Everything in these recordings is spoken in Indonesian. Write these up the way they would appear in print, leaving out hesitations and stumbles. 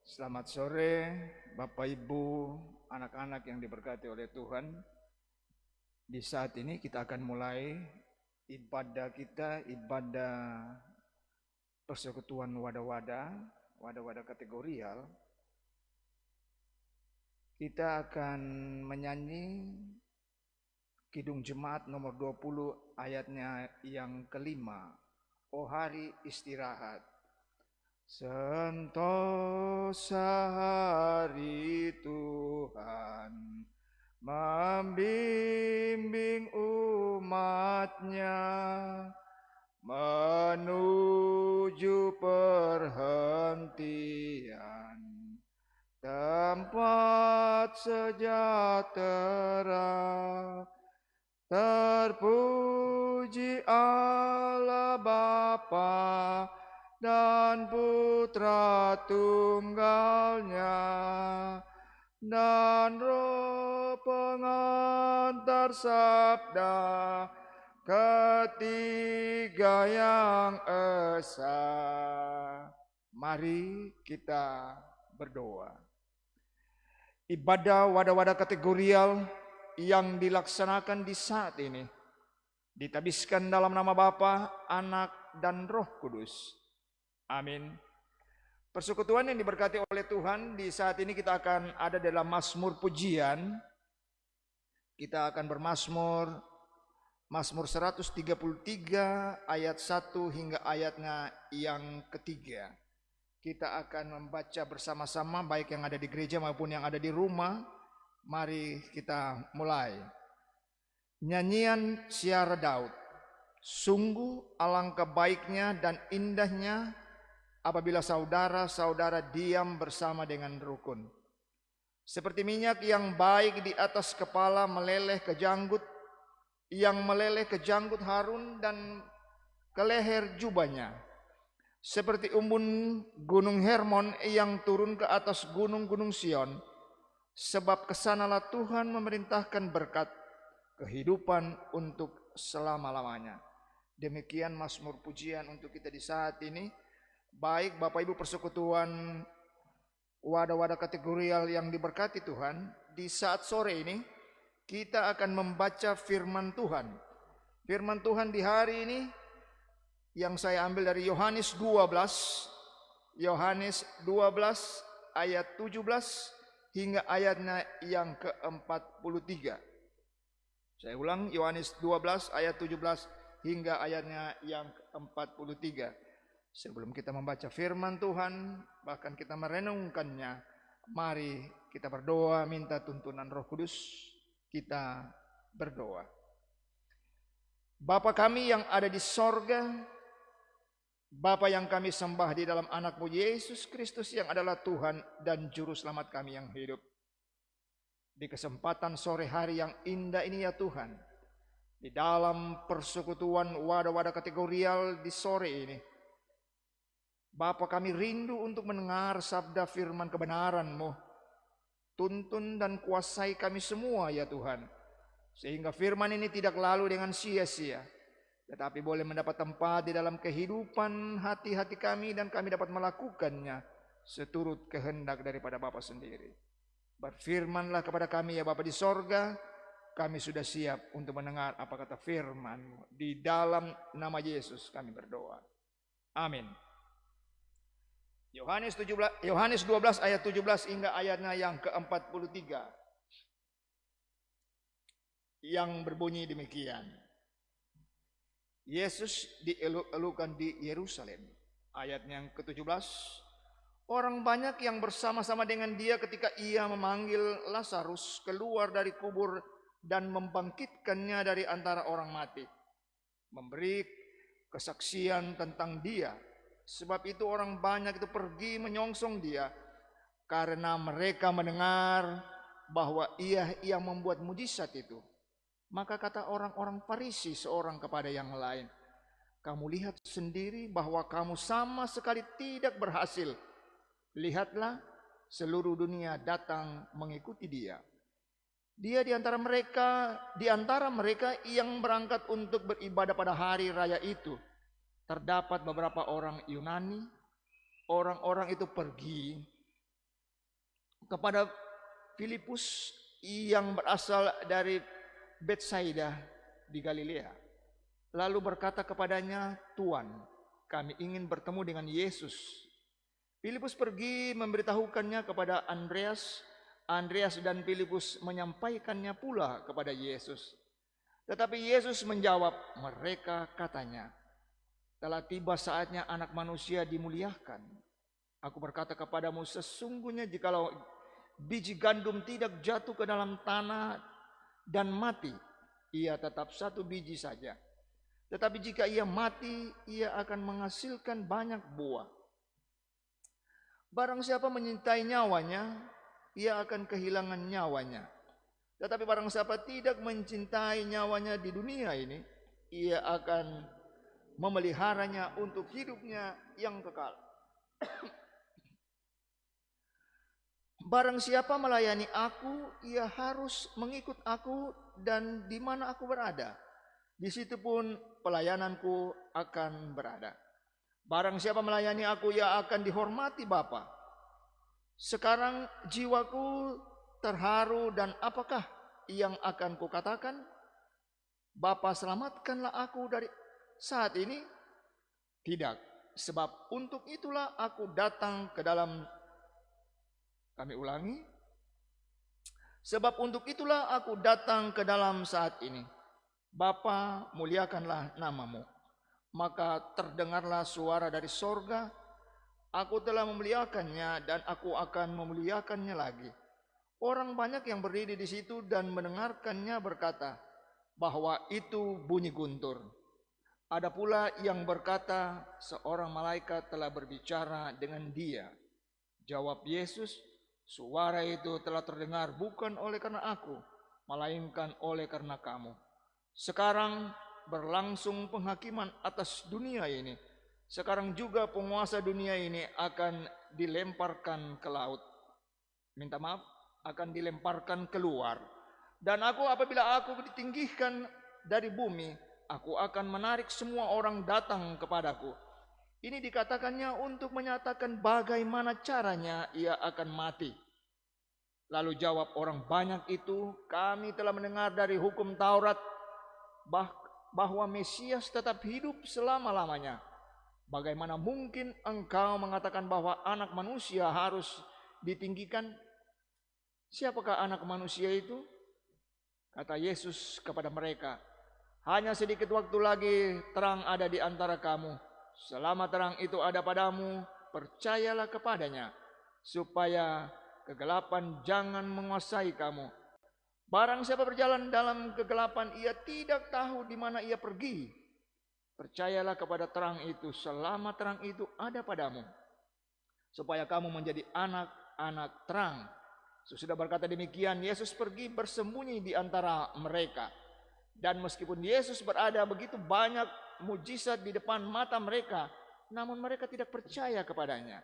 Selamat sore, Bapak Ibu, anak-anak yang diberkati oleh Tuhan. Di saat ini kita akan mulai ibadah kita, ibadah persekutuan wadah-wadah kategorial. Kita akan menyanyi Kidung Jemaat nomor 20 ayatnya yang kelima. Oh hari istirahat. Sentosa hari Tuhan membimbing umatnya menuju perhentian tempat sejahtera. Terpuji Allah Bapa dan Putra Tunggalnya dan Roh pengantar sabda ketiga yang esa. Mari kita berdoa. Ibadah wadah-wadah kategorial yang dilaksanakan di saat ini ditabiskan dalam nama Bapa, Anak, dan Roh Kudus. Amin. Persekutuan yang diberkati oleh Tuhan, di saat ini kita akan ada dalam Mazmur pujian. Kita akan bermazmur, Mazmur 133 ayat 1 hingga ayatnya yang ketiga. Kita akan membaca bersama-sama baik yang ada di gereja maupun yang ada di rumah. Mari kita mulai. Nyanyian Syiar Daud. Sungguh alangkah baiknya dan indahnya apabila saudara-saudara diam bersama dengan rukun. Seperti minyak yang baik di atas kepala meleleh ke janggut, yang meleleh ke janggut Harun dan ke leher jubahnya. Seperti embun gunung Hermon yang turun ke atas gunung-gunung Sion. Sebab kesanalah Tuhan memerintahkan berkat kehidupan untuk selama-lamanya. Demikian mazmur pujian untuk kita di saat ini. Baik Bapak Ibu persekutuan wadah-wadah kategorial yang diberkati Tuhan, di saat sore ini kita akan membaca firman Tuhan. Firman Tuhan di hari ini yang saya ambil dari Yohanes 12 ayat 17 hingga ayatnya yang ke-43. Saya ulang, Yohanes 12 ayat 17 hingga ayatnya yang ke-43. Sebelum kita membaca firman Tuhan, bahkan kita merenungkannya, mari kita berdoa minta tuntunan Roh Kudus. Kita berdoa. Bapa kami yang ada di sorga, Bapa yang kami sembah di dalam anak-Mu Yesus Kristus yang adalah Tuhan dan Juru Selamat kami yang hidup. Di kesempatan sore hari yang indah ini ya Tuhan, di dalam persekutuan wadah-wadah kategorial di sore ini, Bapa kami rindu untuk mendengar sabda firman kebenaran-Mu. Tuntun dan kuasai kami semua ya Tuhan, sehingga firman ini tidak lalu dengan sia-sia, tetapi boleh mendapat tempat di dalam kehidupan hati-hati kami dan kami dapat melakukannya seturut kehendak daripada Bapa sendiri. Berfirmanlah kepada kami ya Bapa di sorga, kami sudah siap untuk mendengar apa kata firman-Mu. Di dalam nama Yesus kami berdoa. Amin. Yohanes 12 ayat 17 hingga ayatnya yang ke-43. Yang berbunyi demikian. Yesus dieluk-elukan di Yerusalem. Ayat yang ke-17. Orang banyak yang bersama-sama dengan dia ketika ia memanggil Lazarus keluar dari kubur dan membangkitkannya dari antara orang mati. Memberi kesaksian tentang dia. Sebab itu orang banyak itu pergi menyongsong dia karena mereka mendengar bahwa ia yang membuat mujizat itu. Maka kata orang-orang Farisi seorang kepada yang lain, kamu lihat sendiri bahwa kamu sama sekali tidak berhasil. Lihatlah, seluruh dunia datang mengikuti dia. Dia di antara mereka yang berangkat untuk beribadah pada hari raya itu, terdapat beberapa orang Yunani. Orang-orang itu pergi kepada Filipus yang berasal dari Betsaida di Galilea, lalu berkata kepadanya, "Tuan, kami ingin bertemu dengan Yesus." Filipus pergi memberitahukannya kepada Andreas. Andreas dan Filipus menyampaikannya pula kepada Yesus. Tetapi Yesus menjawab mereka, katanya, "Telah tiba saatnya Anak Manusia dimuliakan. Aku berkata kepadamu, sesungguhnya jikalau biji gandum tidak jatuh ke dalam tanah dan mati, ia tetap satu biji saja. Tetapi jika ia mati, ia akan menghasilkan banyak buah. Barang siapa menyintai nyawanya, ia akan kehilangan nyawanya. Tetapi barang siapa tidak mencintai nyawanya di dunia ini, ia akan memeliharanya untuk hidupnya yang kekal. Barang siapa melayani aku, ia harus mengikut aku, dan di mana aku berada, di situ pun pelayananku akan berada. Barang siapa melayani aku, ia akan dihormati Bapa. Sekarang jiwaku terharu, dan apakah yang akan kukatakan? Bapa, selamatkanlah aku dari saat ini? Tidak, sebab untuk itulah aku datang ke dalam. Kami ulangi. Sebab untuk itulah aku datang ke dalam saat ini. Bapa, muliakanlah namamu. Maka terdengarlah suara dari sorga, "Aku telah memuliakannya dan aku akan memuliakannya lagi." Orang banyak yang berdiri di situ dan mendengarkannya berkata bahwa itu bunyi guntur. Ada pula yang berkata, "Seorang malaikat telah berbicara dengan dia." Jawab Yesus, "Suara itu telah terdengar bukan oleh karena aku, melainkan oleh karena kamu. Sekarang berlangsung penghakiman atas dunia ini. Sekarang juga penguasa dunia ini akan dilemparkan ke laut." Minta maaf, akan dilemparkan keluar. "Dan apabila aku ditinggikan dari bumi, aku akan menarik semua orang datang kepadaku." Ini dikatakannya untuk menyatakan bagaimana caranya ia akan mati. Lalu jawab orang banyak itu, "Kami telah mendengar dari hukum Taurat bahwa Mesias tetap hidup selama-lamanya. Bagaimana mungkin engkau mengatakan bahwa Anak Manusia harus ditinggikan?" Siapakah Anak Manusia itu? Kata Yesus kepada mereka, "Hanya sedikit waktu lagi terang ada di antara kamu. Selama terang itu ada padamu, percayalah kepadanya, supaya kegelapan jangan menguasai kamu. Barang siapa berjalan dalam kegelapan, ia tidak tahu di mana ia pergi. Percayalah kepada terang itu selama terang itu ada padamu, supaya kamu menjadi anak-anak terang." Sesudah berkata demikian, Yesus pergi bersembunyi di antara mereka. Dan meskipun Yesus berada begitu banyak mujizat di depan mata mereka, namun mereka tidak percaya kepadanya.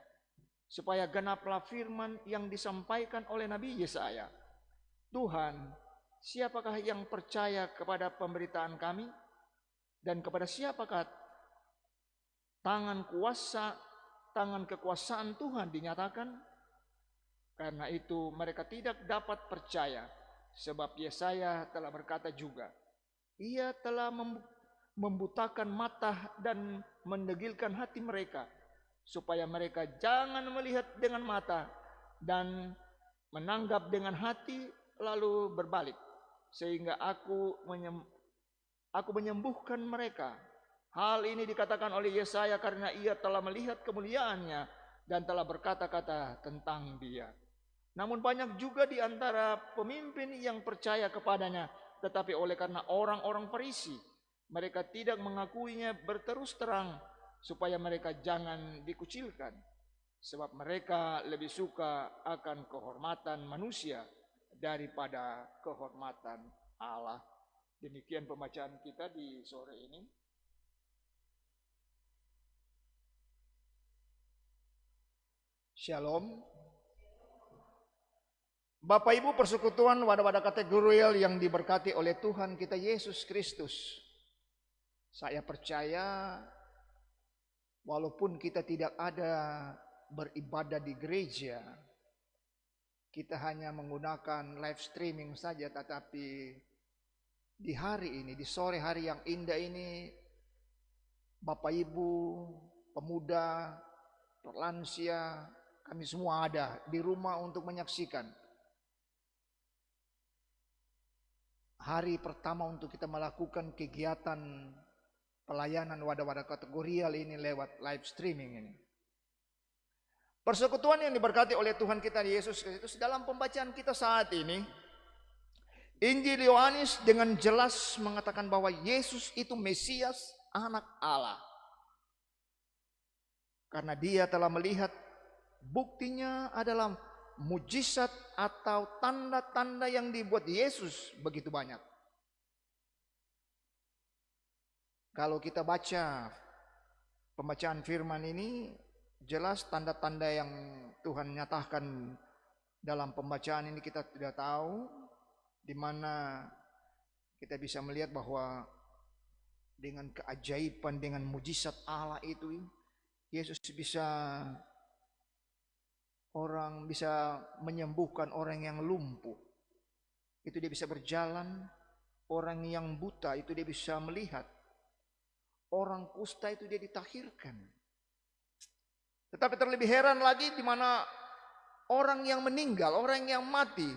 Supaya genaplah firman yang disampaikan oleh Nabi Yesaya, "Tuhan, siapakah yang percaya kepada pemberitaan kami? Dan kepada siapakah tangan kekuasaan Tuhan dinyatakan?" Karena itu mereka tidak dapat percaya, sebab Yesaya telah berkata juga, "Ia telah membutakan mata dan mendegilkan hati mereka, supaya mereka jangan melihat dengan mata dan menanggap dengan hati lalu berbalik, sehingga aku menyembuhkan mereka." Hal ini dikatakan oleh Yesaya karena ia telah melihat kemuliaannya dan telah berkata-kata tentang dia. Namun banyak juga di antara pemimpin yang percaya kepadanya, tetapi oleh karena orang-orang Farisi, mereka tidak mengakuinya berterus terang, supaya mereka jangan dikucilkan. Sebab mereka lebih suka akan kehormatan manusia daripada kehormatan Allah. Demikian pembacaan kita di sore ini. Shalom. Bapak Ibu persekutuan wadah-wadah kategorial yang diberkati oleh Tuhan kita Yesus Kristus. Saya percaya walaupun kita tidak ada beribadah di gereja, kita hanya menggunakan live streaming saja, tetapi di hari ini, di sore hari yang indah ini, Bapak Ibu, pemuda, lansia, kami semua ada di rumah untuk menyaksikan hari pertama untuk kita melakukan kegiatan pelayanan wadah-wadah kategorial ini lewat live streaming ini. Persekutuan yang diberkati oleh Tuhan kita Yesus Kristus, dalam pembacaan kita saat ini, Injil Yohanes dengan jelas mengatakan bahwa Yesus itu Mesias, anak Allah. Karena dia telah melihat, buktinya adalah mujizat atau tanda-tanda yang dibuat Yesus begitu banyak. Kalau kita baca pembacaan firman ini, jelas tanda-tanda yang Tuhan nyatakan dalam pembacaan ini kita tidak tahu, di mana kita bisa melihat bahwa dengan keajaiban, dengan mujizat Allah itu, Yesus bisa menyembuhkan orang yang lumpuh. Itu dia bisa berjalan. Orang yang buta itu dia bisa melihat. Orang kusta itu dia ditahirkan. Tetapi terlebih heran lagi di mana orang yang meninggal, orang yang mati,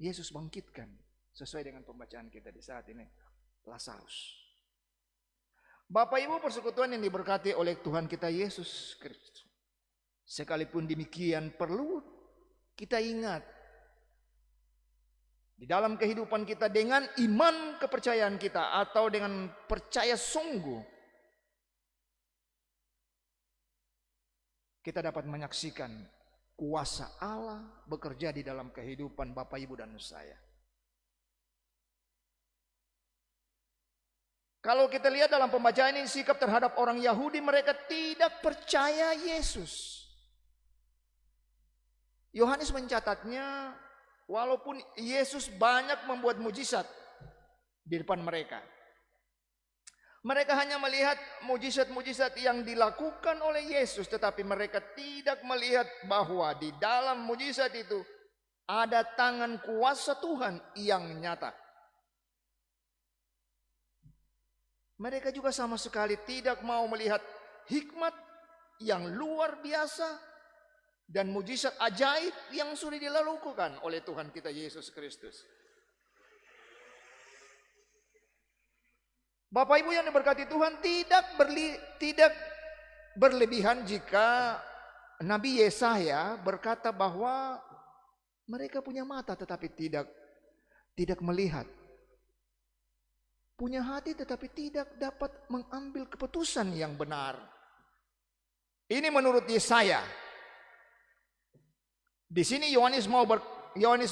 Yesus bangkitkan sesuai dengan pembacaan kita di saat ini, Lazarus. Bapak Ibu persekutuan yang diberkati oleh Tuhan kita Yesus Kristus. Sekalipun demikian perlu kita ingat di dalam kehidupan kita dengan iman kepercayaan kita atau dengan percaya sungguh, kita dapat menyaksikan kuasa Allah bekerja di dalam kehidupan Bapak Ibu dan saya. Kalau kita lihat dalam pembacaan ini, sikap terhadap orang Yahudi, mereka tidak percaya Yesus. Yohanes mencatatnya, walaupun Yesus banyak membuat mujizat di depan mereka, mereka hanya melihat mujizat-mujizat yang dilakukan oleh Yesus, tetapi mereka tidak melihat bahwa di dalam mujizat itu ada tangan kuasa Tuhan yang nyata. Mereka juga sama sekali tidak mau melihat hikmat yang luar biasa dan mujizat ajaib yang sudah dilakukan oleh Tuhan kita Yesus Kristus. Bapak Ibu yang diberkati Tuhan, tidak berlebihan jika Nabi Yesaya berkata bahwa mereka punya mata tetapi tidak melihat. Punya hati tetapi tidak dapat mengambil keputusan yang benar. Ini menurut Yesaya. Di sini Yohanes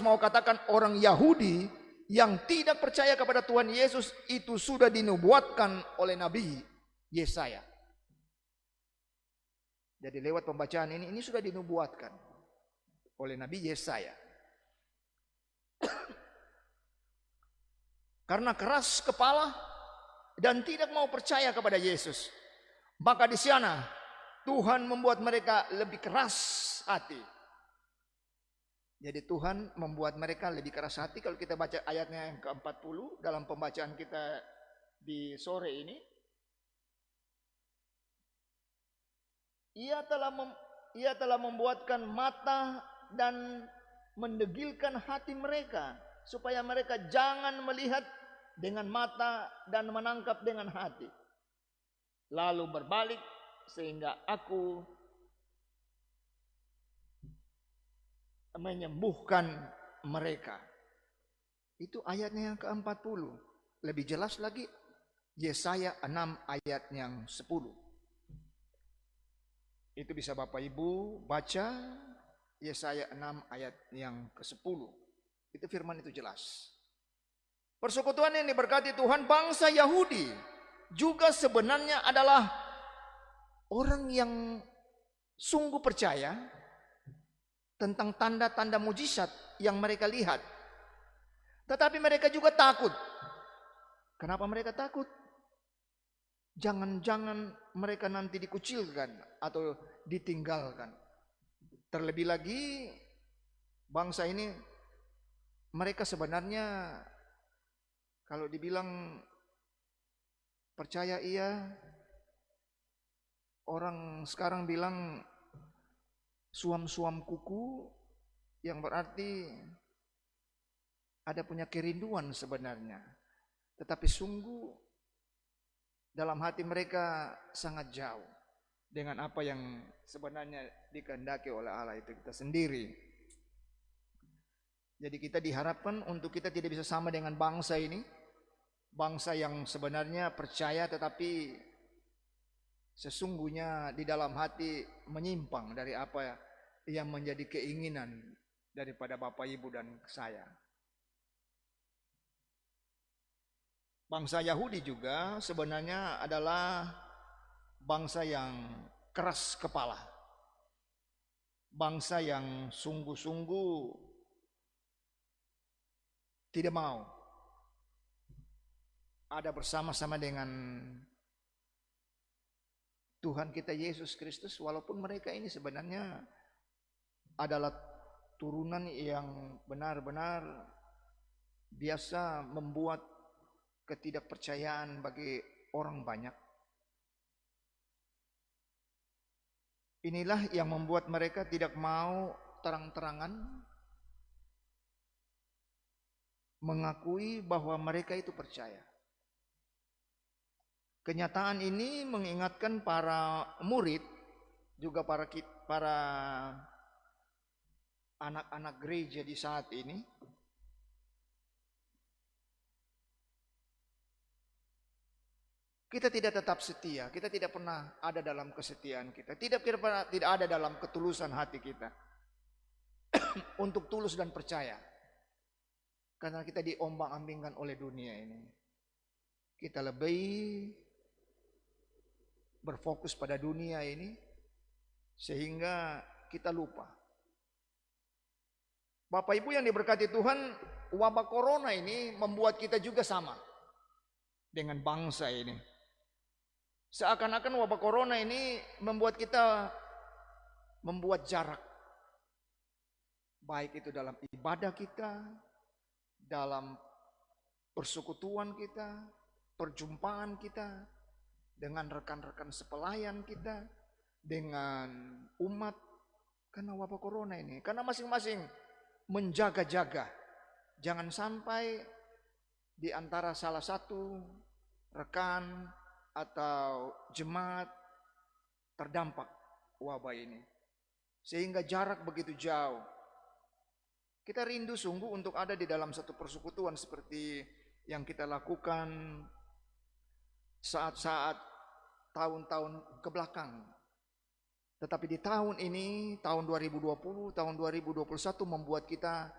mau katakan orang Yahudi yang tidak percaya kepada Tuhan Yesus itu sudah dinubuatkan oleh Nabi Yesaya. Jadi lewat pembacaan ini sudah dinubuatkan oleh Nabi Yesaya. Karena keras kepala dan tidak mau percaya kepada Yesus, maka di sana Tuhan membuat mereka lebih keras hati. Jadi Tuhan membuat mereka lebih keras hati. Kalau kita baca ayatnya yang ke-40 dalam pembacaan kita di sore ini, Ia telah membuatkan mata dan mendegilkan hati mereka, supaya mereka jangan melihat dengan mata dan menangkap dengan hati, lalu berbalik sehingga aku menyembuhkan mereka. Itu ayatnya yang ke-40. Lebih jelas lagi Yesaya 6 ayat yang 10. Itu bisa Bapak Ibu baca Yesaya 6 ayat yang ke-10. Itu firman itu jelas. Persekutuan yang diberkati Tuhan, bangsa Yahudi juga sebenarnya adalah orang yang sungguh percaya tentang tanda-tanda mujizat yang mereka lihat. Tetapi mereka juga takut. Kenapa mereka takut? Jangan-jangan mereka nanti dikucilkan atau ditinggalkan. Terlebih lagi bangsa ini, mereka sebenarnya kalau dibilang percaya iya, orang sekarang bilang suam-suam kuku, yang berarti ada punya kerinduan sebenarnya. Tetapi sungguh dalam hati mereka sangat jauh dengan apa yang sebenarnya dikehendaki oleh Allah itu kita sendiri. Jadi kita diharapkan untuk kita tidak bisa sama dengan bangsa ini, bangsa yang sebenarnya percaya tetapi sesungguhnya di dalam hati menyimpang dari apa yang menjadi keinginan daripada Bapak Ibu dan saya. Bangsa Yahudi juga sebenarnya adalah bangsa yang keras kepala, bangsa yang sungguh-sungguh tidak mau ada bersama-sama dengan Tuhan kita Yesus Kristus, walaupun mereka ini sebenarnya adalah turunan yang benar-benar biasa membuat ketidakpercayaan bagi orang banyak. Inilah yang membuat mereka tidak mau terang-terangan mengakui bahwa mereka itu percaya. Kenyataan ini mengingatkan para murid, juga para anak-anak gereja di saat ini, kita tidak tetap setia, kita tidak pernah ada dalam kesetiaan kita, tidak ada dalam ketulusan hati kita untuk tulus dan percaya. Karena kita diombang-ambingkan oleh dunia ini. Kita lebih berfokus pada dunia ini sehingga kita lupa. Bapak Ibu yang diberkati Tuhan, wabah corona ini membuat kita juga sama dengan bangsa ini. Seakan-akan wabah corona ini membuat kita membuat jarak, baik itu dalam ibadah kita, dalam persekutuan kita, perjumpaan kita dengan rekan-rekan sepelayan kita, dengan umat, karena wabah corona ini. Karena masing-masing menjaga-jaga, jangan sampai di antara salah satu rekan atau jemaat terdampak wabah ini, sehingga jarak begitu jauh. Kita rindu sungguh untuk ada di dalam satu persekutuan seperti yang kita lakukan saat-saat tahun-tahun ke belakang. Tetapi di tahun ini, tahun 2020, tahun 2021 membuat kita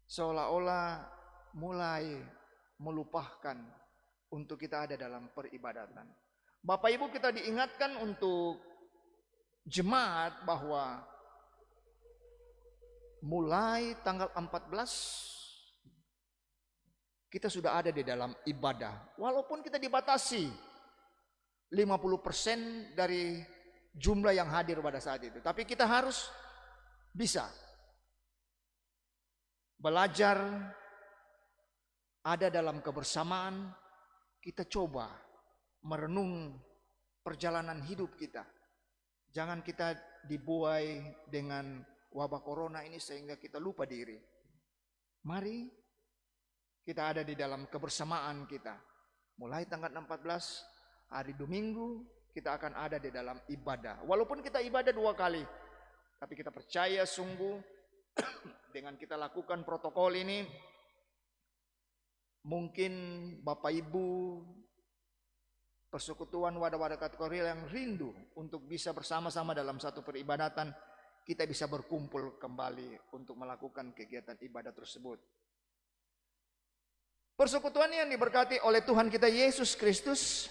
seolah-olah mulai melupakan untuk kita ada dalam peribadatan. Bapak Ibu, kita diingatkan untuk jemaat bahwa mulai tanggal 14 kita sudah ada di dalam ibadah. Walaupun kita dibatasi 50% dari jumlah yang hadir pada saat itu, tapi kita harus bisa belajar ada dalam kebersamaan. Kita coba merenung perjalanan hidup kita. Jangan kita dibuai dengan wabah corona ini sehingga kita lupa diri. Mari kita ada di dalam kebersamaan kita. Mulai tanggal 14 hari Minggu kita akan ada di dalam ibadah. Walaupun kita ibadah 2 kali, tapi kita percaya sungguh dengan kita lakukan protokol ini, mungkin Bapak Ibu persekutuan wadah-wadah kategori yang rindu untuk bisa bersama-sama dalam satu peribadatan, kita bisa berkumpul kembali untuk melakukan kegiatan ibadah tersebut. Persekutuan yang diberkati oleh Tuhan kita Yesus Kristus,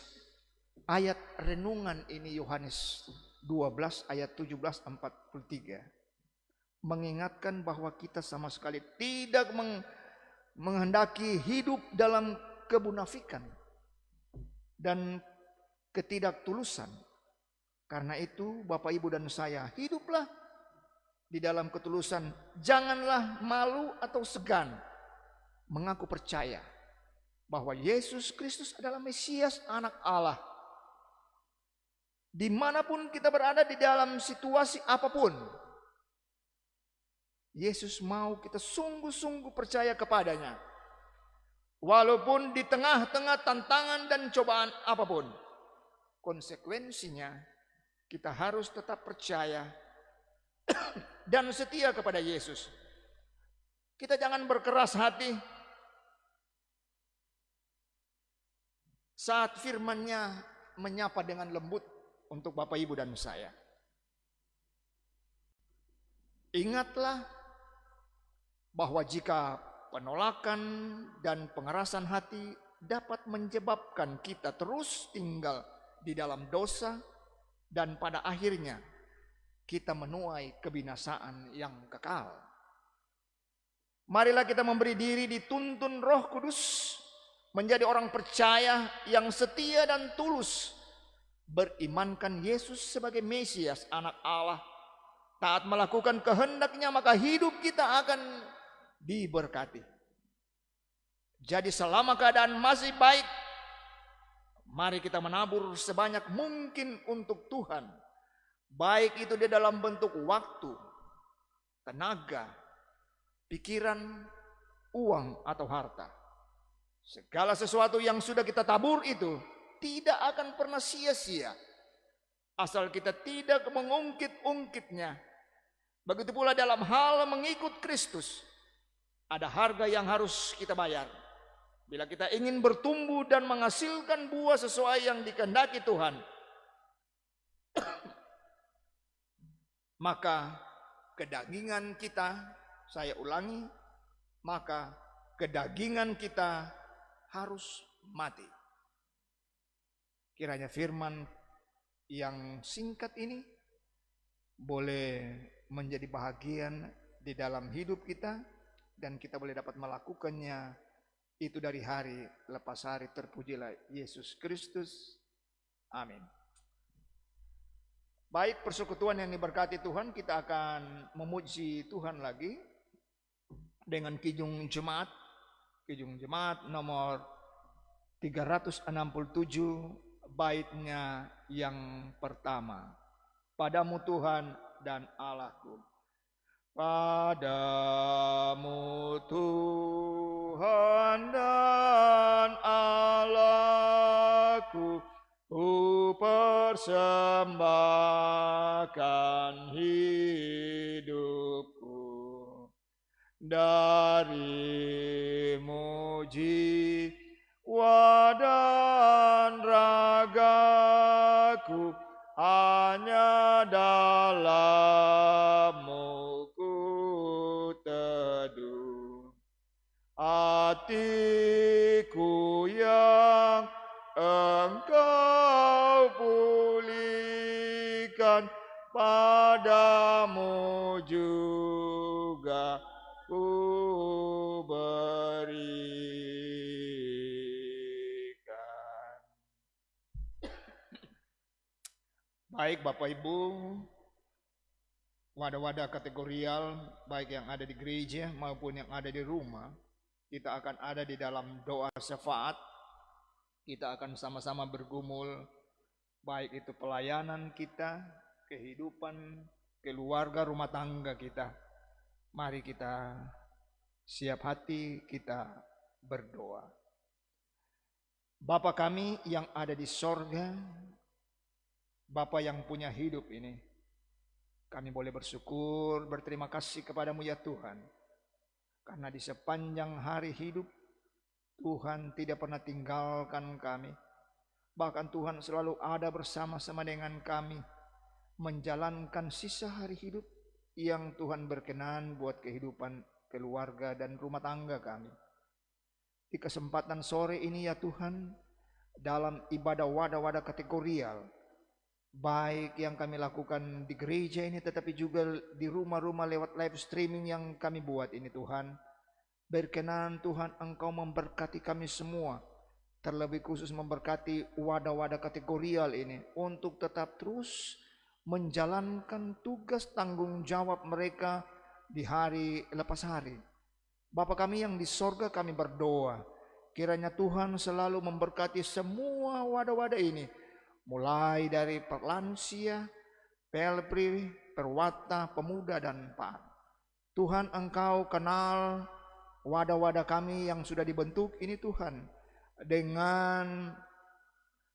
ayat renungan ini Yohanes 12 ayat 17-43 mengingatkan bahwa kita sama sekali tidak menghendaki hidup dalam kemunafikan dan ketidaktulusan, Karena itu Bapak, Ibu, dan saya, hiduplah di dalam ketulusan. Janganlah malu atau segan mengaku percaya bahwa Yesus Kristus adalah Mesias, Anak Allah. Dimanapun kita berada, di dalam situasi apapun, Yesus mau kita sungguh-sungguh percaya kepadanya. Walaupun di tengah-tengah tantangan dan cobaan apapun, konsekuensinya kita harus tetap percaya dan setia kepada Yesus. Kita jangan berkeras hati saat firman-Nya menyapa dengan lembut untuk Bapak, Ibu, dan saya. Ingatlah bahwa jika penolakan dan pengerasan hati dapat menyebabkan kita terus tinggal di dalam dosa, dan pada akhirnya kita menuai kebinasaan yang kekal. Marilah kita memberi diri dituntun Roh Kudus menjadi orang percaya yang setia dan tulus, berimankan Yesus sebagai Mesias, Anak Allah. Taat melakukan kehendak-Nya, maka hidup kita akan diberkati. Jadi selama keadaan masih baik, mari kita menabur sebanyak mungkin untuk Tuhan. Baik itu di dalam bentuk waktu, tenaga, pikiran, uang, atau harta. Segala sesuatu yang sudah kita tabur itu tidak akan pernah sia-sia, asal kita tidak mengungkit-ungkitnya. Begitu pula dalam hal mengikut Kristus, ada harga yang harus kita bayar. Bila kita ingin bertumbuh dan menghasilkan buah sesuai yang dikehendaki Tuhan, maka kedagingan kita, saya ulangi, maka kedagingan kita harus mati. Kiranya firman yang singkat ini boleh menjadi bahagian di dalam hidup kita, dan kita boleh dapat melakukannya itu dari hari lepas hari. Terpujilah Yesus Kristus. Amin. Baik, persekutuan yang diberkati Tuhan, kita akan memuji Tuhan lagi dengan Kijung Jemaat nomor 367, baitnya yang pertama. Padamu Tuhan dan Allahku. Padamu Tuhan dan Allahku, ku persembahkan hidupku. Dari muji dan ragaku, hanya dalam-Mu ku teduh. Hatiku yang Engkau pulihkan, padamu juga ku berikan. Baik Bapak Ibu, wadah-wadah kategorial baik yang ada di gereja maupun yang ada di rumah, kita akan ada di dalam doa syafaat. Kita akan sama-sama bergumul, baik itu pelayanan kita, kehidupan, keluarga, rumah tangga kita. Mari kita siap hati, kita berdoa. Bapa kami yang ada di sorga, Bapa yang punya hidup ini, kami boleh bersyukur, berterima kasih kepadamu ya Tuhan, karena di sepanjang hari hidup Tuhan tidak pernah tinggalkan kami. Bahkan Tuhan selalu ada bersama-sama dengan kami, menjalankan sisa hari hidup yang Tuhan berkenan buat kehidupan keluarga dan rumah tangga kami. Di kesempatan sore ini ya Tuhan, dalam ibadah wadah-wadah kategorial, baik yang kami lakukan di gereja ini, tetapi juga di rumah-rumah lewat live streaming yang kami buat ini Tuhan, berkenan Tuhan Engkau memberkati kami semua, terlebih khusus memberkati wadah-wadah kategorial ini untuk tetap terus menjalankan tugas tanggung jawab mereka di hari lepas hari. Bapa kami yang di sorga, kami berdoa kiranya Tuhan selalu memberkati semua wadah-wadah ini, mulai dari perlansia, pelpri, perwata, pemuda, dan pan. Tuhan, Engkau kenal wadah-wadah kami yang sudah dibentuk ini Tuhan, dengan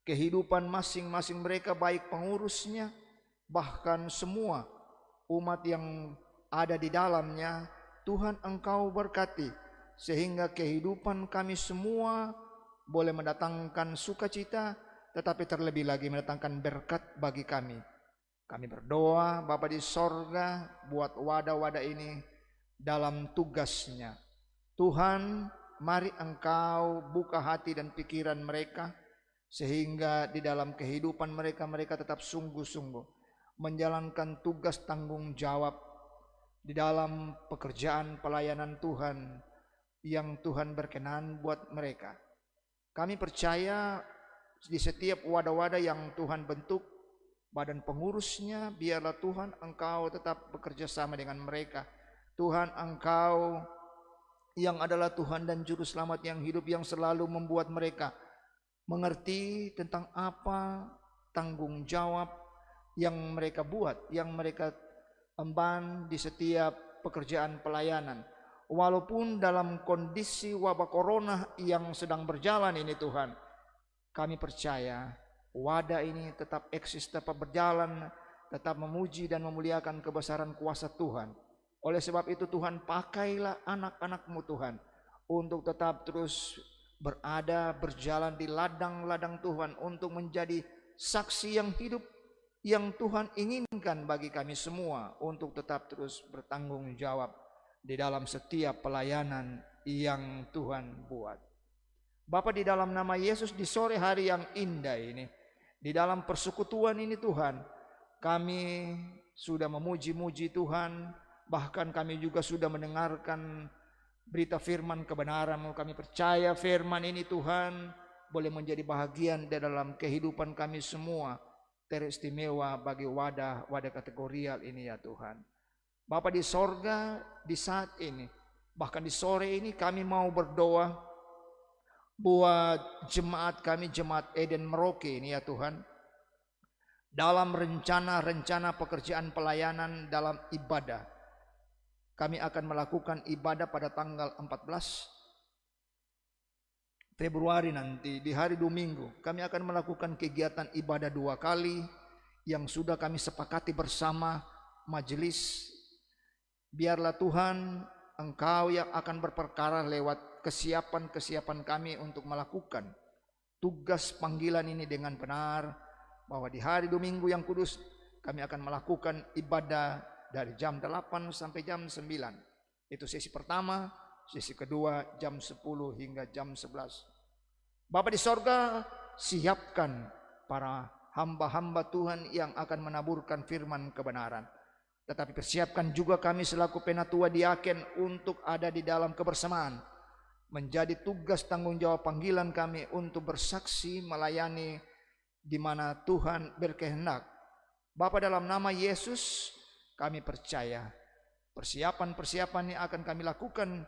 kehidupan masing-masing mereka, baik pengurusnya, bahkan semua umat yang ada di dalamnya. Tuhan, Engkau berkati sehingga kehidupan kami semua boleh mendatangkan sukacita, tetapi terlebih lagi mendatangkan berkat bagi kami. Kami berdoa Bapa di sorga buat wadah-wadah ini dalam tugasnya. Tuhan, mari Engkau buka hati dan pikiran mereka, sehingga di dalam kehidupan mereka, mereka tetap sungguh-sungguh menjalankan tugas tanggung jawab di dalam pekerjaan pelayanan Tuhan yang Tuhan berkenan buat mereka. Kami percaya di setiap wadah-wadah yang Tuhan bentuk, badan pengurusnya, biarlah Tuhan Engkau tetap bekerja sama dengan mereka. Tuhan, Engkau yang adalah Tuhan dan Juru Selamat yang hidup, yang selalu membuat mereka mengerti tentang apa tanggung jawab yang mereka buat, yang mereka emban di setiap pekerjaan pelayanan. Walaupun dalam kondisi wabah corona yang sedang berjalan ini Tuhan, kami percaya wadah ini tetap eksis, tetap berjalan, tetap memuji dan memuliakan kebesaran kuasa Tuhan. Oleh sebab itu Tuhan, pakailah anak-anak-Mu Tuhan untuk tetap terus berada, berjalan di ladang-ladang Tuhan, untuk menjadi saksi yang hidup yang Tuhan inginkan bagi kami semua, untuk tetap terus bertanggung jawab di dalam setiap pelayanan yang Tuhan buat. Bapa, di dalam nama Yesus, di sore hari yang indah ini, di dalam persekutuan ini Tuhan, kami sudah memuji-muji Tuhan, bahkan kami juga sudah mendengarkan berita firman kebenaran-Mu. Kami percaya firman ini Tuhan boleh menjadi bahagian di dalam kehidupan kami semua, teristimewa bagi wadah-wadah kategorial ini ya Tuhan. Bapa di sorga, di saat ini, bahkan di sore ini, kami mau berdoa buat jemaat kami, jemaat Eden Merauke ini ya Tuhan, dalam rencana-rencana pekerjaan pelayanan dalam ibadah. Kami akan melakukan ibadah pada tanggal 14 Februari nanti, di hari Dominggu. Kami akan melakukan kegiatan ibadah 2 kali yang sudah kami sepakati bersama majelis. Biarlah Tuhan, Engkau yang akan berperkara lewat kesiapan-kesiapan kami untuk melakukan tugas panggilan ini dengan benar, bahwa di hari Dominggu yang kudus kami akan melakukan ibadah dari jam 8 sampai jam 9. Itu sesi pertama. Sesi kedua jam 10 hingga jam 11. Bapa di sorga, siapkan para hamba-hamba Tuhan yang akan menaburkan firman kebenaran. Tetapi persiapkan juga kami selaku penatua diaken untuk ada di dalam kebersamaan, menjadi tugas tanggung jawab panggilan kami untuk bersaksi melayani di mana Tuhan berkehendak. Bapa, dalam nama Yesus kami percaya persiapan-persiapan yang akan kami lakukan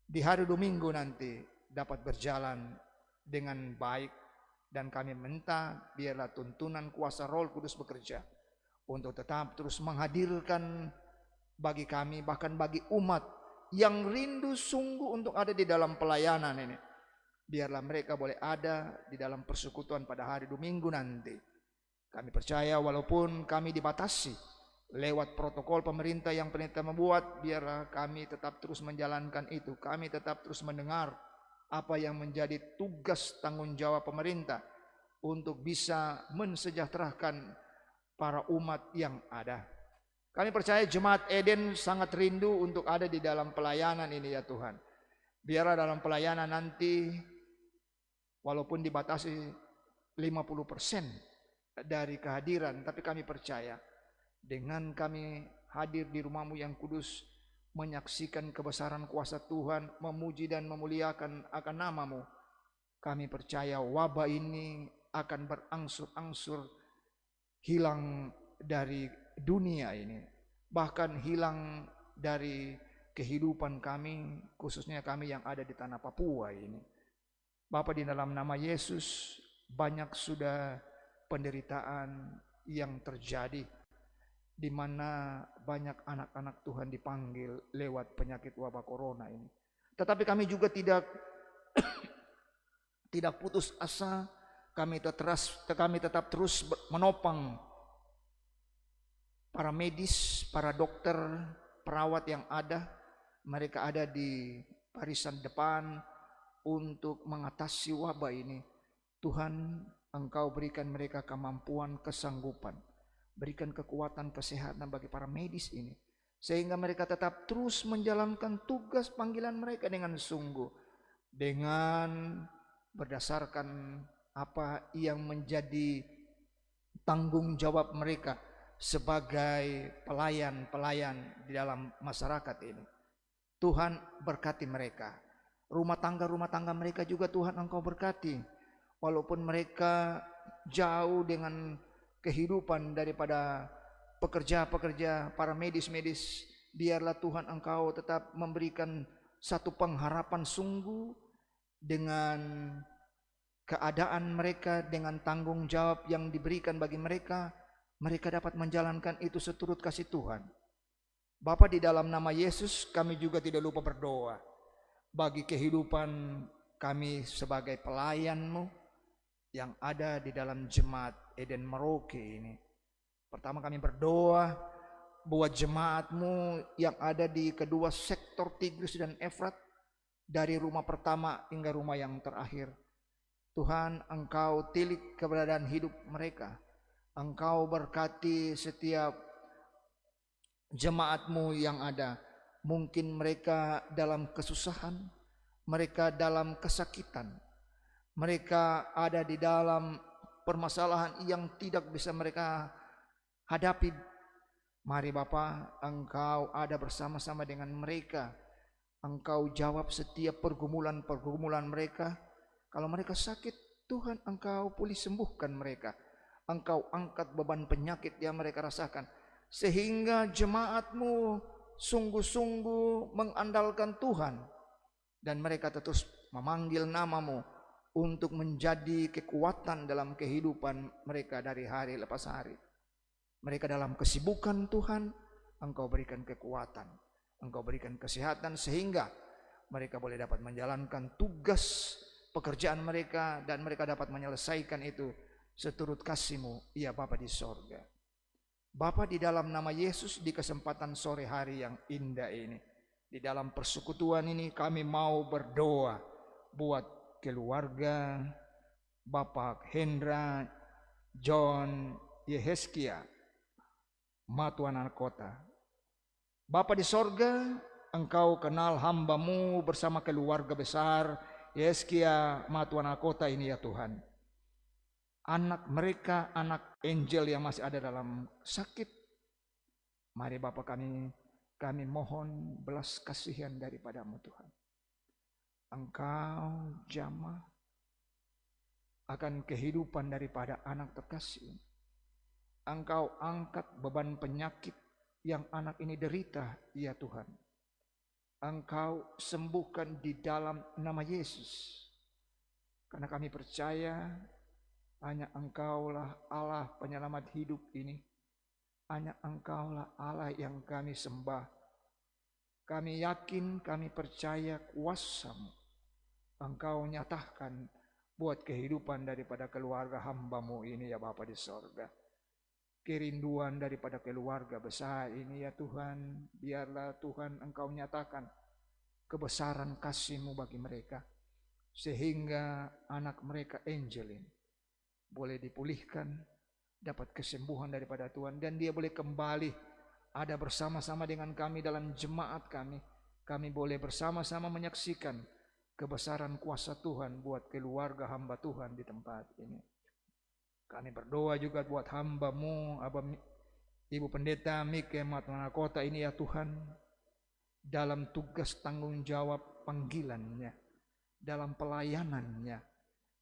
di hari Dominggu nanti dapat berjalan dengan baik, dan kami minta biarlah tuntunan kuasa Roh Kudus bekerja untuk tetap terus menghadirkan bagi kami, bahkan bagi umat yang rindu sungguh untuk ada di dalam pelayanan ini. Biarlah mereka boleh ada di dalam persekutuan pada hari Dominggu nanti. Kami percaya walaupun kami dibatasi lewat protokol pemerintah yang pemerintah membuat, biarlah kami tetap terus menjalankan itu. Kami tetap terus mendengar apa yang menjadi tugas tanggung jawab pemerintah untuk bisa mensejahterakan para umat yang ada. Kami percaya jemaat Eden sangat rindu untuk ada di dalam pelayanan ini ya Tuhan. Biarlah dalam pelayanan nanti, walaupun dibatasi 50% dari kehadiran, tapi kami percaya dengan kami hadir di rumah-Mu yang kudus, menyaksikan kebesaran kuasa Tuhan, memuji dan memuliakan akan nama-Mu, kami percaya wabah ini akan berangsur-angsur hilang dari dunia ini, bahkan hilang dari kehidupan kami, khususnya kami yang ada di tanah Papua ini. Bapa, di dalam nama Yesus, banyak sudah penderitaan yang terjadi, di mana banyak anak-anak Tuhan dipanggil lewat penyakit wabah corona ini. Tetapi kami juga tidak putus asa, kami tetap terus menopang para medis, para dokter, perawat yang ada. Mereka ada di barisan depan untuk mengatasi wabah ini. Tuhan, Engkau berikan mereka kemampuan, kesanggupan, berikan kekuatan, kesehatan bagi para medis ini, sehingga mereka tetap terus menjalankan tugas panggilan mereka dengan sungguh, dengan berdasarkan apa yang menjadi tanggung jawab mereka sebagai pelayan-pelayan di dalam masyarakat ini. Tuhan berkati mereka. Rumah tangga mereka juga Tuhan Engkau berkati. Walaupun mereka jauh dengan kehidupan daripada pekerja-pekerja, para medis-medis, biarlah Tuhan Engkau tetap memberikan satu pengharapan sungguh dengan keadaan mereka, dengan tanggung jawab yang diberikan bagi mereka. Mereka dapat menjalankan itu seturut kasih Tuhan. Bapa, di dalam nama Yesus kami juga tidak lupa berdoa bagi kehidupan kami sebagai pelayan-Mu yang ada di dalam jemaat Eden Merauke ini. Pertama, kami berdoa buat jemaat-Mu yang ada di kedua sektor Tigris dan Efrat, dari rumah pertama hingga rumah yang terakhir. Tuhan, Engkau tilik keberadaan hidup mereka. Engkau berkati setiap jemaat-Mu yang ada. Mungkin mereka dalam kesusahan, mereka dalam kesakitan, mereka ada di dalam permasalahan yang tidak bisa mereka hadapi. Mari Bapa, Engkau ada bersama-sama dengan mereka. Engkau jawab setiap pergumulan-pergumulan mereka. Kalau mereka sakit, Tuhan Engkau pulih sembuhkan mereka. Engkau angkat beban penyakit yang mereka rasakan, sehingga jemaat-Mu sungguh-sungguh mengandalkan Tuhan, dan mereka terus memanggil nama-Mu untuk menjadi kekuatan dalam kehidupan mereka dari hari lepas hari. Mereka dalam kesibukan, Tuhan Engkau berikan kekuatan, Engkau berikan kesehatan, sehingga mereka boleh dapat menjalankan tugas pekerjaan mereka, dan mereka dapat menyelesaikan itu seturut kasih-Mu, ya Bapa di sorga. Bapa, di dalam nama Yesus, di kesempatan sore hari yang indah ini, di dalam persekutuan ini kami mau berdoa buat keluarga Bapak Hendra, John, Yeheskia, Matuana Kota. Bapa di sorga, Engkau kenal hamba-Mu bersama keluarga besar Yeheskia, Matuana Kota ini ya Tuhan. Anak mereka, anak Angel yang masih ada dalam sakit. Mari Bapa, kami mohon belas kasihan daripada-Mu Tuhan. Engkau jamah akan kehidupan daripada anak terkasih. Engkau angkat beban penyakit yang anak ini derita, ya Tuhan. Engkau sembuhkan di dalam nama Yesus. Karena kami percaya hanya Engkaulah Allah penyelamat hidup ini. Hanya Engkaulah Allah yang kami sembah. Kami yakin, kami percaya kuasa-Mu Engkau nyatakan buat kehidupan daripada keluarga hamba-Mu ini ya Bapa di sorga. Kerinduan daripada keluarga besar ini ya Tuhan, biarlah Tuhan Engkau nyatakan kebesaran kasih-Mu bagi mereka, sehingga anak mereka Angel ini boleh dipulihkan, dapat kesembuhan daripada Tuhan, dan dia boleh kembali ada bersama-sama dengan kami dalam jemaat kami. Kami boleh bersama-sama menyaksikan kebesaran kuasa Tuhan buat keluarga hamba Tuhan di tempat ini. Kami berdoa juga buat hamba-Mu, Ibu Pendeta Mike Matuana Kota ini ya Tuhan, dalam tugas tanggung jawab panggilannya, dalam pelayanannya.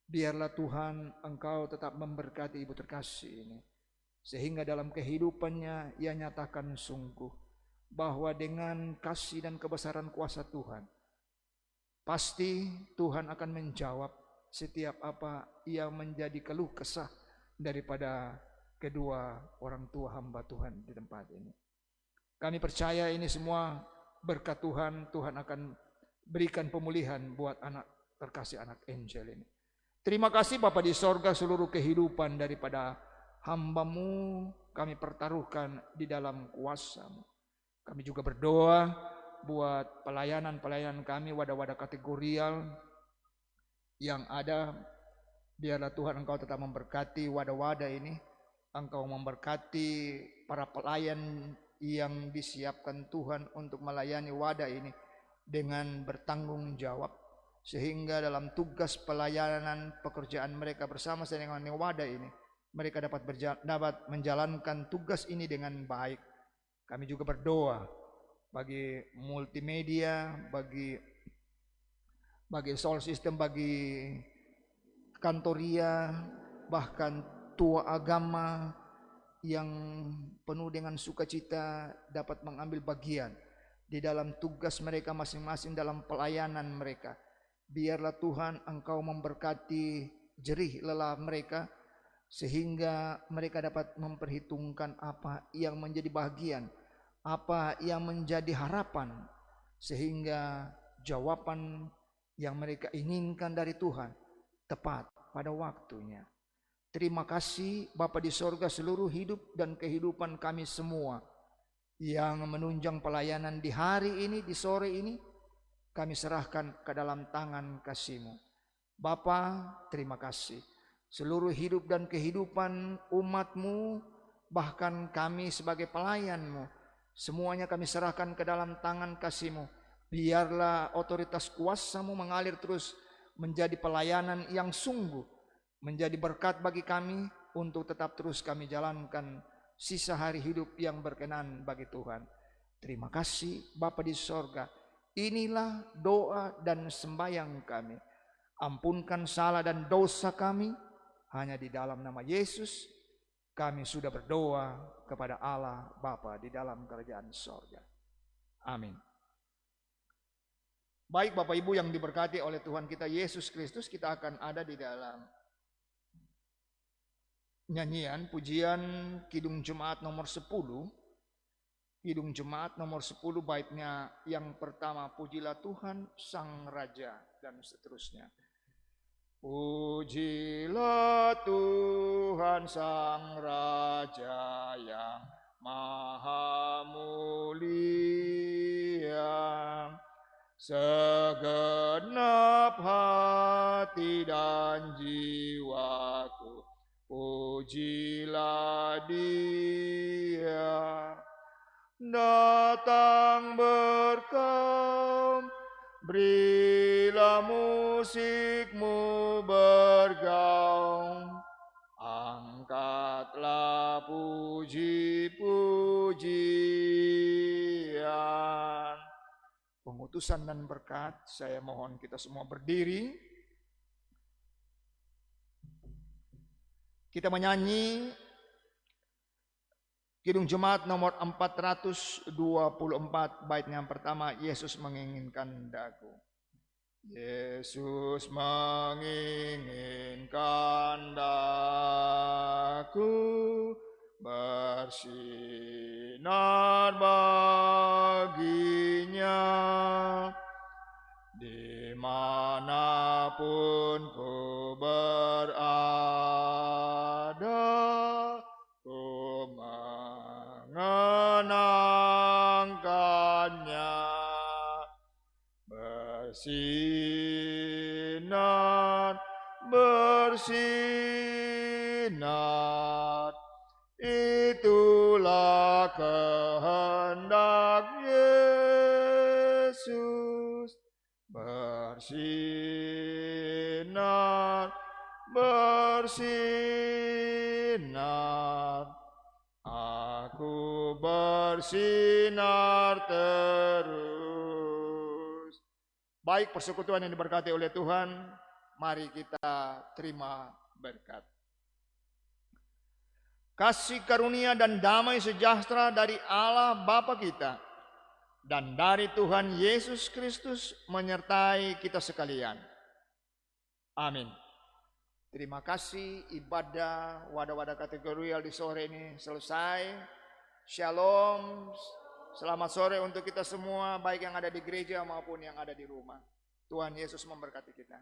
Biarlah Tuhan Engkau tetap memberkati ibu terkasih ini, sehingga dalam kehidupannya ia nyatakan sungguh bahwa dengan kasih dan kebesaran kuasa Tuhan, pasti Tuhan akan menjawab setiap apa yang menjadi keluh kesah daripada kedua orang tua hamba Tuhan di tempat ini. Kami percaya ini semua berkat Tuhan, Tuhan akan berikan pemulihan buat anak terkasih, anak Angel ini. Terima kasih Bapa di sorga, seluruh kehidupan daripada hamba-Mu kami pertaruhkan di dalam kuasa-Mu. Kami juga berdoa buat pelayanan-pelayanan kami, wadah-wadah kategorial yang ada. Biarlah Tuhan Engkau tetap memberkati wadah-wadah ini. Engkau memberkati para pelayan yang disiapkan Tuhan untuk melayani wadah ini dengan bertanggung jawab, sehingga dalam tugas pelayanan pekerjaan mereka bersama dengan wadah ini, mereka dapat menjalankan tugas ini dengan baik. Kami juga berdoa bagi multimedia, bagi sound system, bagi kantoria, bahkan tua agama yang penuh dengan sukacita dapat mengambil bagian di dalam tugas mereka masing-masing dalam pelayanan mereka. Biarlah Tuhan Engkau memberkati jerih lelah mereka, sehingga mereka dapat memperhitungkan apa yang menjadi bagian, apa yang menjadi harapan, sehingga jawaban yang mereka inginkan dari Tuhan tepat pada waktunya. Terima kasih Bapa di sorga, seluruh hidup dan kehidupan kami semua yang menunjang pelayanan di hari ini, di sore ini, kami serahkan ke dalam tangan kasih-Mu. Bapa, terima kasih. Seluruh hidup dan kehidupan umat-Mu, bahkan kami sebagai pelayan-Mu, semuanya kami serahkan ke dalam tangan kasih-Mu. Biarlah otoritas kuasa-Mu mengalir terus menjadi pelayanan yang sungguh menjadi berkat bagi kami untuk tetap terus kami jalankan sisa hari hidup yang berkenan bagi Tuhan. Terima kasih Bapa di sorga. Inilah doa dan sembahyang kami. Ampunkan salah dan dosa kami. Hanya di dalam nama Yesus kami sudah berdoa kepada Allah Bapa di dalam kerajaan sorga. Amin. Baik Bapak Ibu yang diberkati oleh Tuhan kita Yesus Kristus, kita akan ada di dalam nyanyian pujian Kidung Jemaat nomor 10. Kidung Jemaat nomor 10 baitnya yang pertama, pujilah Tuhan Sang Raja, dan seterusnya. Pujilah Tuhan Sang Raja yang maha mulia, segenap hati dan jiwaku pujilah Dia. Datang berkam, berilah musikmu bergaung, angkatlah puji-pujian. Pengutusan dan berkat, saya mohon kita semua berdiri. Kita menyanyi Kidung Jemaat nomor 424, baitnya yang pertama, Yesus menginginkan daku. Yesus menginginkan daku, bersinar baginya, dimanapun ku berada, ku mengenangkannya. Bersinar, bersinar, itulah kehendak Yesus. Bersinar, bersinar, aku bersinar terus. Baik persekutuan yang diberkati oleh Tuhan, Mari kita terima berkat. Kasih karunia dan damai sejahtera dari Allah Bapa kita dan dari Tuhan Yesus Kristus menyertai kita sekalian. Amin. Terima kasih, ibadah wadah-wadah kategorial di sore ini selesai. Shalom. Selamat sore untuk kita semua, baik yang ada di gereja maupun yang ada di rumah. Tuhan Yesus memberkati kita.